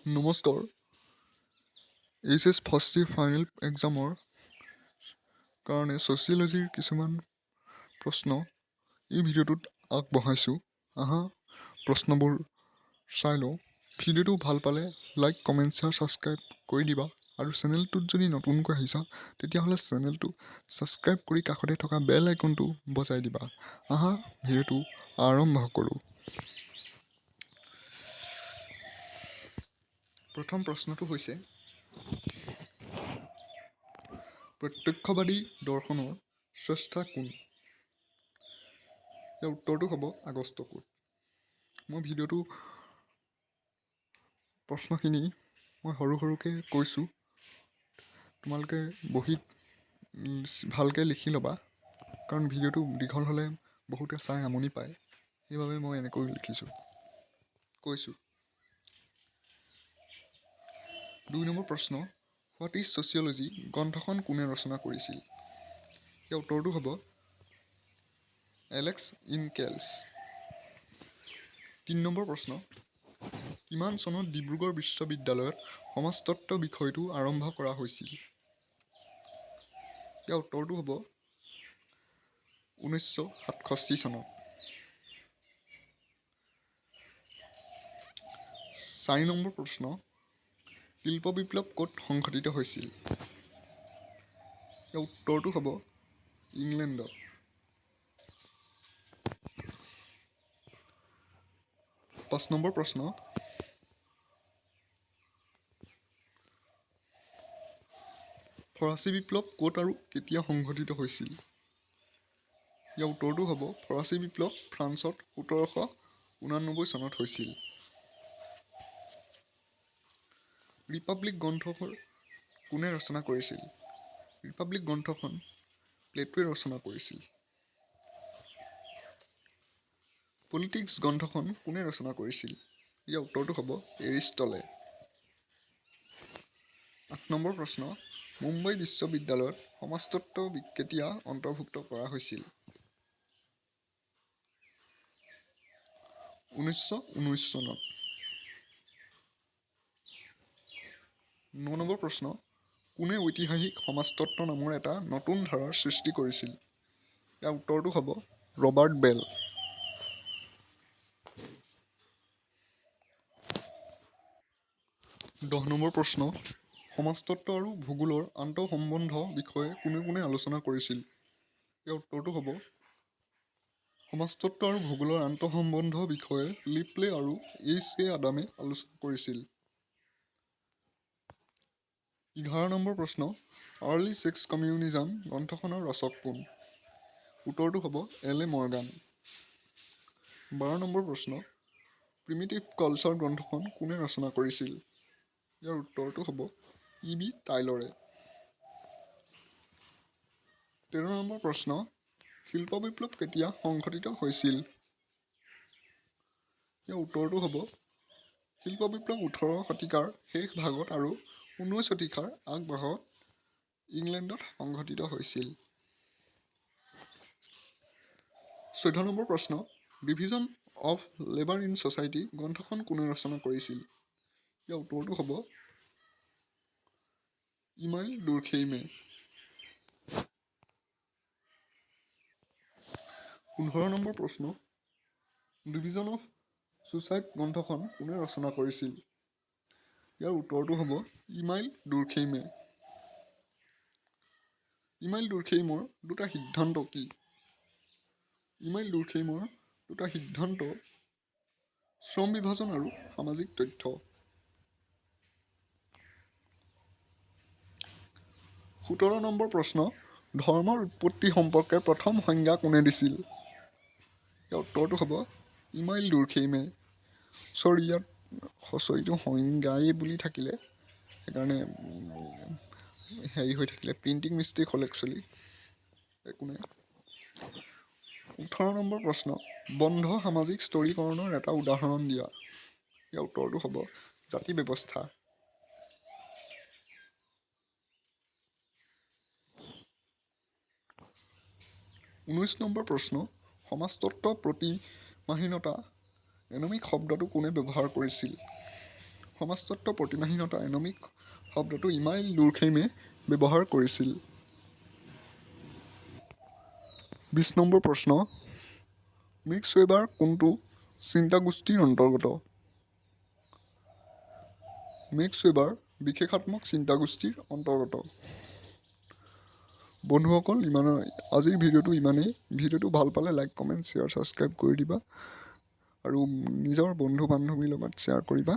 নমস্কাৰ। HS first year final এক্সামৰ কাৰণে ছ'চিয়লজিৰ কিছুমান প্ৰশ্ন এই ভিডিঅ'টোত আগবঢ়াইছোঁ। আহা প্ৰশ্নবোৰ চাই লওঁ। ভিডিঅ'টো ভাল পালে লাইক, কমেণ্ট, শ্বেয়াৰ, ছাবস্ক্ৰাইব কৰি দিবা। আৰু চেনেলটোত যদি নতুনকৈ আহিছা তেতিয়াহ'লে চেনেলটো ছাবস্ক্ৰাইব কৰি কাষতে থকা বেল আইকনটো বজাই দিবা। আহা ভিডিঅ'টো আৰম্ভ কৰোঁ। প্ৰথম প্ৰশ্নটো হৈছে, প্ৰত্যক্ষবাদী দৰ্শনৰ স্ৰষ্টা কোন? ইয়াৰ উত্তৰটো হ'ব আগষ্টকুট। মই ভিডিঅ'টো প্ৰশ্নখিনি মই সৰুকৈ কৈছোঁ, তোমালোকে বহীত ভালকৈ লিখি ল'বা, কাৰণ ভিডিঅ'টো দীঘল হ'লে বহুতে চাই আমনি পায়, সেইবাবে মই এনেকৈ কৈছোঁ। 2 নম্বৰ প্ৰশ্ন, হোৱাট ইজ ছ'চিয়লজি গ্ৰন্থখন কোনে ৰচনা কৰিছিল? ইয়াৰ উত্তৰটো হ'ব এলেক্স ইনকেলছ। 3 নম্বৰ প্ৰশ্ন, কিমান চনত ডিব্ৰুগড় বিশ্ববিদ্যালয়ত সমাজতত্ত্ব বিষয়টো আৰম্ভ কৰা হৈছিল? ইয়াৰ উত্তৰটো হ'ব 1967 চনত। 4 নম্বৰ প্ৰশ্ন, শিল্প বিপ্লৱ ক'ত সংঘটিত হৈছিল? ইয়াৰ উত্তৰটো হ'ব ইংলেণ্ডত। 5 নম্বৰ প্ৰশ্ন, ফৰাচী বিপ্লৱ ক'ত আৰু কেতিয়া সংঘটিত হৈছিল? ইয়াৰ উত্তৰটো হ'ব ফৰাচী বিপ্লৱ ফ্ৰান্সত 1789 চনত হৈছিল। ৰিপাব্লিক গ্ৰন্থখন কোনে ৰচনা কৰিছিল? ৰিপাব্লিক গ্ৰন্থখন প্লেটোৱে ৰচনা কৰিছিল। পলিটিক্স গ্ৰন্থখন কোনে ৰচনা কৰিছিল? ইয়াৰ উত্তৰটো হ'ব এৰিষ্টটলে। 8 নম্বৰ প্ৰশ্ন, মুম্বাই বিশ্ববিদ্যালয়ত সমাজতত্ত্ব কেতিয়া অন্তৰ্ভুক্ত কৰা হৈছিল? 1919 চনত। 9 নম্বৰ প্ৰশ্ন, কোনে ঐতিহাসিক সমাজতত্ত্ব নামৰ এটা নতুন ধাৰাৰ সৃষ্টি কৰিছিল? ইয়াৰ উত্তৰটো হ'ব ৰবাৰ্ট বেল। 10 নম্বৰ প্ৰশ্ন, সমাজতত্ত্ব আৰু ভূগোলৰ আন্তঃসম্বন্ধ বিষয়ে কোনে আলোচনা কৰিছিল? ইয়াৰ উত্তৰটো হ'ব সমাজতত্ত্ব আৰু ভূগোলৰ আন্তঃসম্বন্ধ বিষয়ে লিপলে আৰু এইচ.এ. আডামে আলোচনা কৰিছিল। 11 নম্বৰ প্ৰশ্ন, আৰ্লি ছেক্স কমিউনিজম গ্ৰন্থখনৰ ৰচক কোন? উত্তৰটো হ'ব এল.এ. মৰ্গান। 12 নম্বৰ প্ৰশ্ন, প্ৰিমিটিভ কালচাৰ গ্ৰন্থখন কোনে ৰচনা কৰিছিল? ইয়াৰ উত্তৰটো হ'ব ই.বি. টাইলৰে। 13 নম্বৰ প্ৰশ্ন, শিল্প বিপ্লৱ কেতিয়া সংঘটিত হৈছিল? ইয়াৰ উত্তৰটো হ'ব শিল্প বিপ্লৱ 18 শতিকাৰ শেষ ভাগত আৰু 19 শতিকাৰ আগভাগত ইংলেণ্ডত সংঘটিত হৈছিল। 14 নম্বৰ প্ৰশ্ন, division of labour in society গ্ৰন্থখন কোনে ৰচনা কৰিছিল? ইয়াৰ উত্তৰটো হ'ব ইমাইল ডুৰ্খেইমে। 15 নম্বৰ প্ৰশ্ন, ডিভিজন অফ ছ'চাইট গ্ৰন্থখন কোনে ৰচনা কৰিছিল? ইয়াৰ উত্তৰটো হ'ব ইমাইল ডুৰ্খেইমে। ইমাইল ডুৰ্খেইমৰ দুটা সিদ্ধান্ত কি? ইমাইল ডুৰ্খেইমৰ দুটা সিদ্ধান্ত শ্ৰম বিভাজন আৰু সামাজিক তথ্য। 17 নম্বৰ প্ৰশ্ন, ধৰ্মৰ উৎপত্তি সম্পৰ্কে প্ৰথম সংজ্ঞা কোনে দিছিল? ইয়াৰ উত্তৰটো হ'ব ইমাইল ডুৰ্খেইমে। ইয়াত সঁচৰিটো সংজ্ঞাই বুলি থাকিলে, সেইকাৰণে হৈ থাকিলে, প্ৰিণ্টিং মিষ্টেক হ'ল একচুৱেলি, একো নাই। 18 নম্বৰ প্ৰশ্ন, বন্ধ সামাজিক স্তৰীকৰণৰ এটা উদাহৰণ দিয়া। ইয়াৰ উত্তৰটো হ'ব জাতি ব্যৱস্থা। 19 নম্বৰ প্ৰশ্ন, সমাজতত্ত্ব প্ৰতিমাহীনতা এনমিক শব্দটো কোনে ব্যৱহাৰ কৰিছিল? সমাজতত্ত্ব প্ৰতিমাহীনতা এনমিক শব্দটো ইমাইল লুৰখেইমে ব্যৱহাৰ কৰিছিল। 20 নম্বৰ প্ৰশ্ন, মিক্স ৱেবাৰ কোনটো চিন্তাগোষ্ঠীৰ অন্তৰ্গত? মিক্স ৱেবাৰ বিশেষাত্মক চিন্তাগোষ্ঠীৰ অন্তৰ্গত। বন্ধুসকল, আজিৰ ভিডিঅ'টো ইমানেই। ভিডিঅ'টো ভাল পালে লাইক, কমেণ্ট, শ্বেয়াৰ, ছাবস্ক্ৰাইব কৰি দিবা আৰু নিজৰ বন্ধু বান্ধৱীৰ লগত শ্বেয়াৰ কৰিবা।